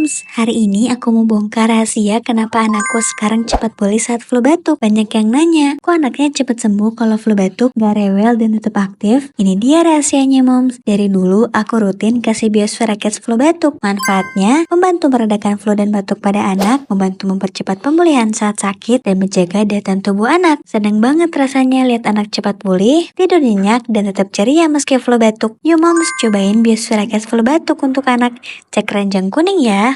Moms, hari ini aku mau bongkar rahasia kenapa anakku sekarang cepat pulih saat flu batuk. Banyak yang nanya, kok anaknya cepat sembuh kalau flu batuk, gak rewel dan tetap aktif? Ini dia rahasianya Moms. Dari dulu aku rutin kasih Biosfera Kids flu batuk. Manfaatnya, membantu meredakan flu dan batuk pada anak, membantu mempercepat pemulihan saat sakit, dan menjaga daya tahan tubuh anak. Seneng banget rasanya lihat anak cepat pulih, tidur nyenyak, dan tetap ceria meski flu batuk. Yuk Moms, cobain Biosfera Kids flu batuk untuk anak. Cek keranjang kuning ya.